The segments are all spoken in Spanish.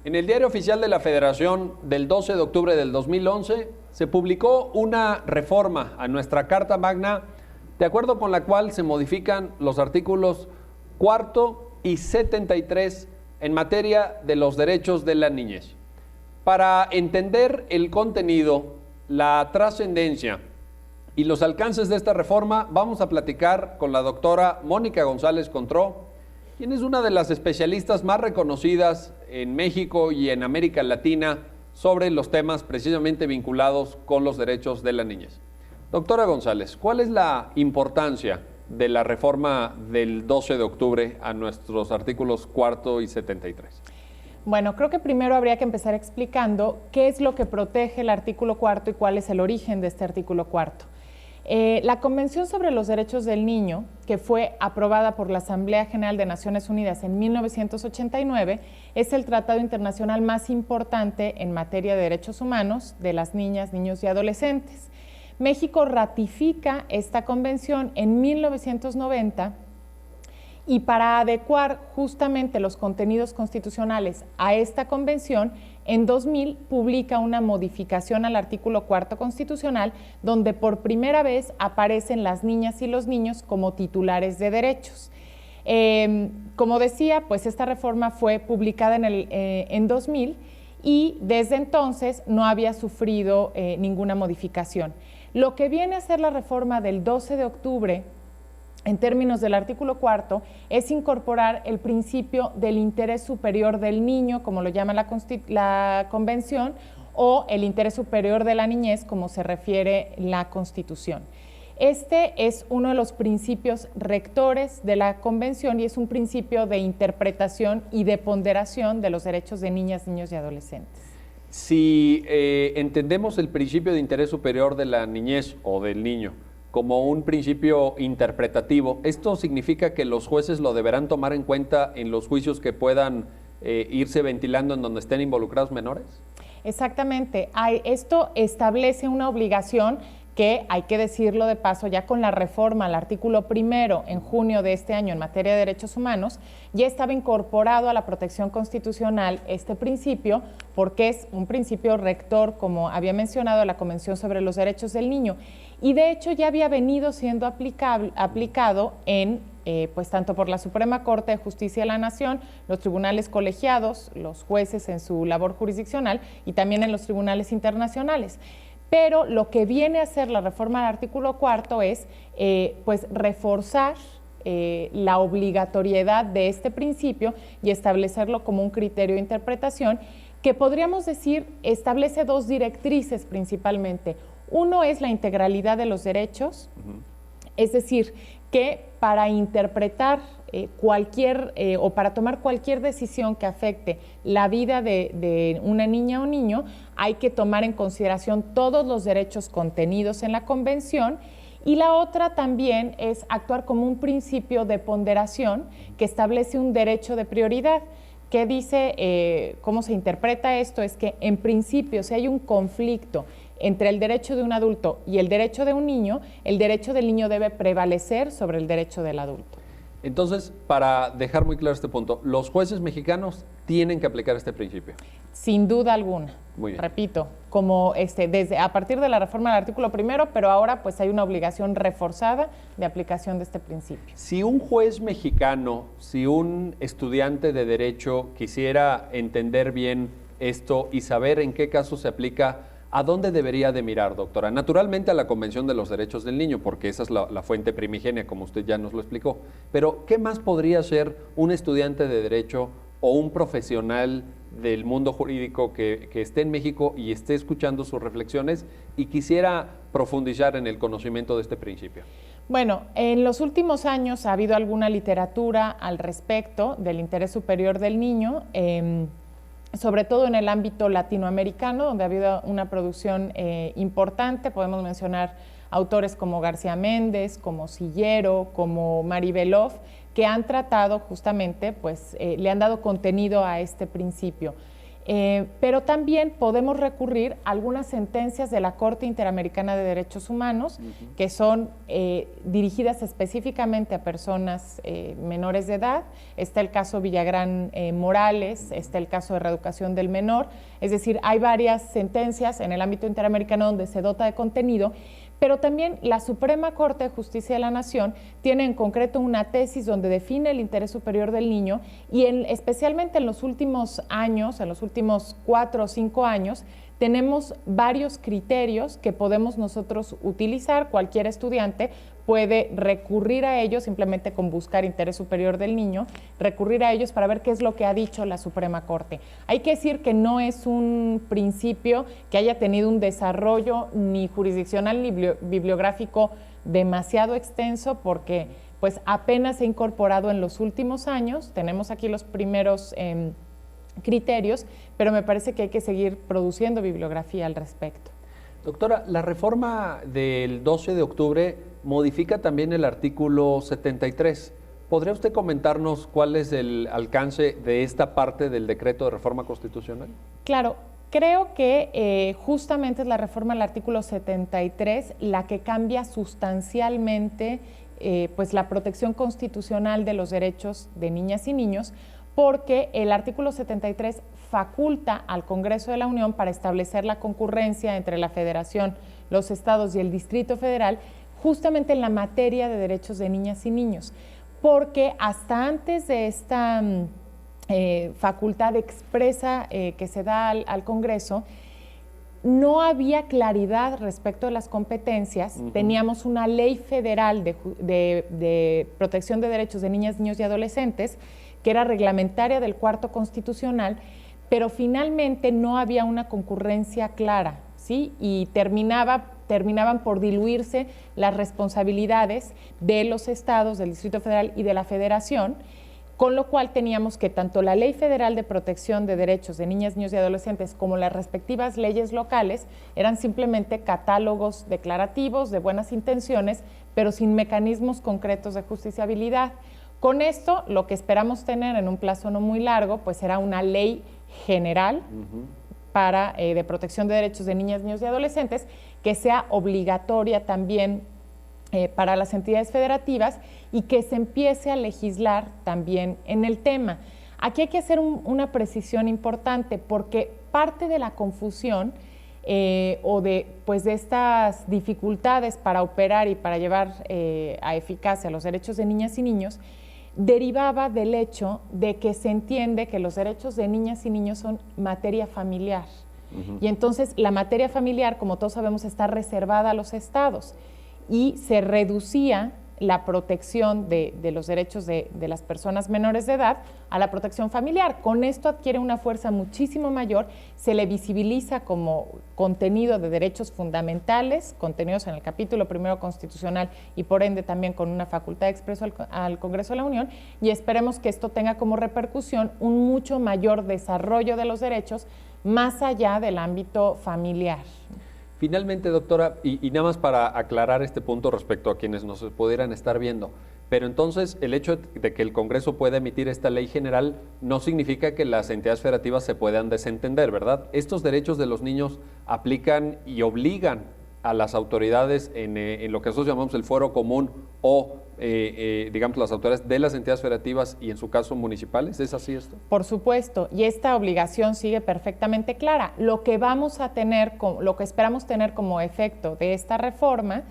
En el Diario Oficial de la Federación del 12 de octubre del 2011 se publicó una reforma a nuestra Carta Magna, de acuerdo con la cual se modifican los artículos 4 y 73 en materia de los derechos de la niñez. Para entender el contenido, la trascendencia y los alcances de esta reforma, vamos a platicar con la doctora Mónica González Contró, quien es una de las especialistas más reconocidas en México y en América Latina sobre los temas precisamente vinculados con los derechos de la niñez. Doctora González, ¿cuál es la importancia de la reforma del 12 de octubre a nuestros artículos 4 y 73? Bueno, creo que primero habría que empezar explicando qué es lo que protege el artículo 4 y cuál es el origen de este artículo 4. La Convención sobre los Derechos del Niño, que fue aprobada por la Asamblea General de Naciones Unidas en 1989, es el tratado internacional más importante en materia de derechos humanos de las niñas, niños y adolescentes. México ratifica esta convención en 1990 y para adecuar justamente los contenidos constitucionales a esta convención, en 2000 publica una modificación al artículo 4 constitucional donde por primera vez aparecen las niñas y los niños como titulares de derechos. Como decía, pues esta reforma fue publicada en 2000 y desde entonces no había sufrido ninguna modificación. Lo que viene a ser la reforma del 12 de octubre en términos del artículo 4, es incorporar el principio del interés superior del niño, como lo llama la Convención, o el interés superior de la niñez, como se refiere la Constitución. Este es uno de los principios rectores de la Convención y es un principio de interpretación y de ponderación de los derechos de niñas, niños y adolescentes. Si entendemos el principio de interés superior de la niñez o del niño como un principio interpretativo, ¿esto significa que los jueces lo deberán tomar en cuenta en los juicios que puedan irse ventilando en donde estén involucrados menores? Exactamente. Esto establece una obligación que, hay que decirlo de paso, ya con la reforma al artículo 1 en junio de este año en materia de derechos humanos, ya estaba incorporado a la protección constitucional este principio, porque es un principio rector, como había mencionado, la Convención sobre los Derechos del Niño. Y de hecho ya había venido siendo aplicado en, pues tanto por la Suprema Corte de Justicia de la Nación, los tribunales colegiados, los jueces en su labor jurisdiccional y también en los tribunales internacionales. Pero lo que viene a hacer la reforma del artículo 4 es pues reforzar la obligatoriedad de este principio y establecerlo como un criterio de interpretación que podríamos decir establece dos directrices principalmente. Uno es la integralidad de los derechos, es decir, que para interpretar o para tomar cualquier decisión que afecte la vida de una niña o niño, hay que tomar en consideración todos los derechos contenidos en la Convención. Y la otra también es actuar como un principio de ponderación que establece un derecho de prioridad. ¿Qué dice? ¿Cómo se interpreta esto? Es que en principio, si hay un conflicto entre el derecho de un adulto y el derecho de un niño, el derecho del niño debe prevalecer sobre el derecho del adulto. Entonces, para dejar muy claro este punto, ¿los jueces mexicanos tienen que aplicar este principio? Sin duda alguna. Muy bien. Repito, como a partir de la reforma del artículo 1, pero ahora pues hay una obligación reforzada de aplicación de este principio. Si un juez mexicano, si un estudiante de derecho quisiera entender bien esto y saber en qué caso se aplica, ¿a dónde debería de mirar, doctora? Naturalmente a la Convención de los Derechos del Niño, porque esa es la fuente primigenia, como usted ya nos lo explicó. Pero, ¿qué más podría ser un estudiante de derecho o un profesional del mundo jurídico que esté en México y esté escuchando sus reflexiones y quisiera profundizar en el conocimiento de este principio? Bueno, en los últimos años ha habido alguna literatura al respecto del interés superior del niño, sobre todo en el ámbito latinoamericano, donde ha habido una producción importante. Podemos mencionar autores como García Méndez, como Sillero, como Maribelov, que han tratado justamente, pues le han dado contenido a este principio. Pero también podemos recurrir a algunas sentencias de la Corte Interamericana de Derechos Humanos que son dirigidas específicamente a personas menores de edad. Está el caso Villagrán Morales, está el caso de reeducación del menor. Es decir, hay varias sentencias en el ámbito interamericano donde se dota de contenido, pero también la Suprema Corte de Justicia de la Nación tiene en concreto una tesis donde define el interés superior del niño y especialmente en los últimos años, en los últimos 4 o 5 años, tenemos varios criterios que podemos nosotros utilizar. Cualquier estudiante puede recurrir a ellos simplemente con buscar interés superior del niño, recurrir a ellos para ver qué es lo que ha dicho la Suprema Corte. Hay que decir que no es un principio que haya tenido un desarrollo ni jurisdiccional ni bibliográfico demasiado extenso, porque pues apenas se ha incorporado en los últimos años. Tenemos aquí los primeros criterios, pero me parece que hay que seguir produciendo bibliografía al respecto. Doctora, la reforma del 12 de octubre modifica también el artículo 73. ¿Podría usted comentarnos cuál es el alcance de esta parte del decreto de reforma constitucional? Claro, creo que justamente es la reforma del artículo 73 la que cambia sustancialmente pues la protección constitucional de los derechos de niñas y niños, porque el artículo 73 faculta al Congreso de la Unión para establecer la concurrencia entre la Federación, los estados y el Distrito Federal justamente en la materia de derechos de niñas y niños, porque hasta antes de esta facultad expresa que se da al Congreso, no había claridad respecto de las competencias. Teníamos una ley federal de protección de derechos de niñas, niños y adolescentes, que era reglamentaria del cuarto constitucional, pero finalmente no había una concurrencia clara, ¿sí? Y terminaban por diluirse las responsabilidades de los estados, del Distrito Federal y de la Federación, con lo cual teníamos que tanto la Ley Federal de Protección de Derechos de Niñas, Niños y Adolescentes como las respectivas leyes locales eran simplemente catálogos declarativos de buenas intenciones, pero sin mecanismos concretos de justiciabilidad. Con esto, lo que esperamos tener en un plazo no muy largo, pues será una ley general de protección de derechos de niñas, niños y adolescentes, que sea obligatoria también para las entidades federativas y que se empiece a legislar también en el tema. Aquí hay que hacer una precisión importante, porque parte de la confusión o de estas dificultades para operar y para llevar a eficacia los derechos de niñas y niños derivaba del hecho de que se entiende que los derechos de niñas y niños son materia familiar. Y entonces la materia familiar, como todos sabemos, está reservada a los estados y se reducía la protección de los derechos de las personas menores de edad a la protección familiar. Con esto adquiere una fuerza muchísimo mayor, se le visibiliza como contenido de derechos fundamentales, contenidos en el capítulo primero constitucional y por ende también con una facultad de expreso al Congreso de la Unión, y esperemos que esto tenga como repercusión un mucho mayor desarrollo de los derechos más allá del ámbito familiar. Finalmente, doctora, y nada más para aclarar este punto respecto a quienes nos pudieran estar viendo, pero entonces el hecho de que el Congreso pueda emitir esta ley general no significa que las entidades federativas se puedan desentender, ¿verdad? Estos derechos de los niños aplican y obligan a las autoridades en lo que nosotros llamamos el fuero común o, digamos, las autoridades de las entidades federativas y en su caso municipales. ¿Es así esto? Por supuesto, y esta obligación sigue perfectamente clara. Lo que vamos a tener, lo que esperamos tener como efecto de esta reforma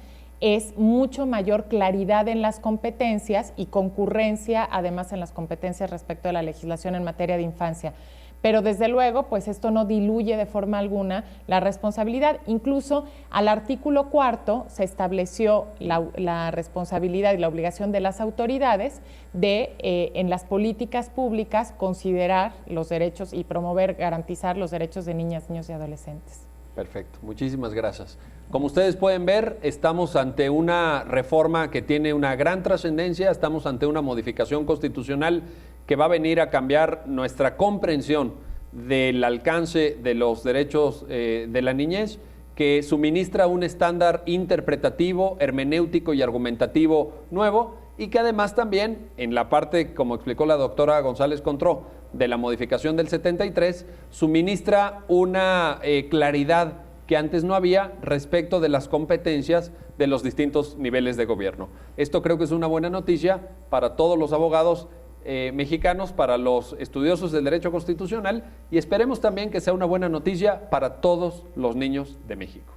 es mucho mayor claridad en las competencias y concurrencia, además, en las competencias respecto a la legislación en materia de infancia. Pero desde luego, pues esto no diluye de forma alguna la responsabilidad. Incluso al artículo 4 se estableció la responsabilidad y la obligación de las autoridades de, en las políticas públicas, considerar los derechos y promover, garantizar los derechos de niñas, niños y adolescentes. Perfecto, muchísimas gracias. Como ustedes pueden ver, estamos ante una reforma que tiene una gran trascendencia, estamos ante una modificación constitucional que va a venir a cambiar nuestra comprensión del alcance de los derechos de la niñez, que suministra un estándar interpretativo, hermenéutico y argumentativo nuevo, y que además también, en la parte, como explicó la doctora González Contró, de la modificación del 73 suministra una claridad que antes no había respecto de las competencias de los distintos niveles de gobierno. Esto creo que es una buena noticia para todos los abogados mexicanos, para los estudiosos del derecho constitucional, y esperemos también que sea una buena noticia para todos los niños de México.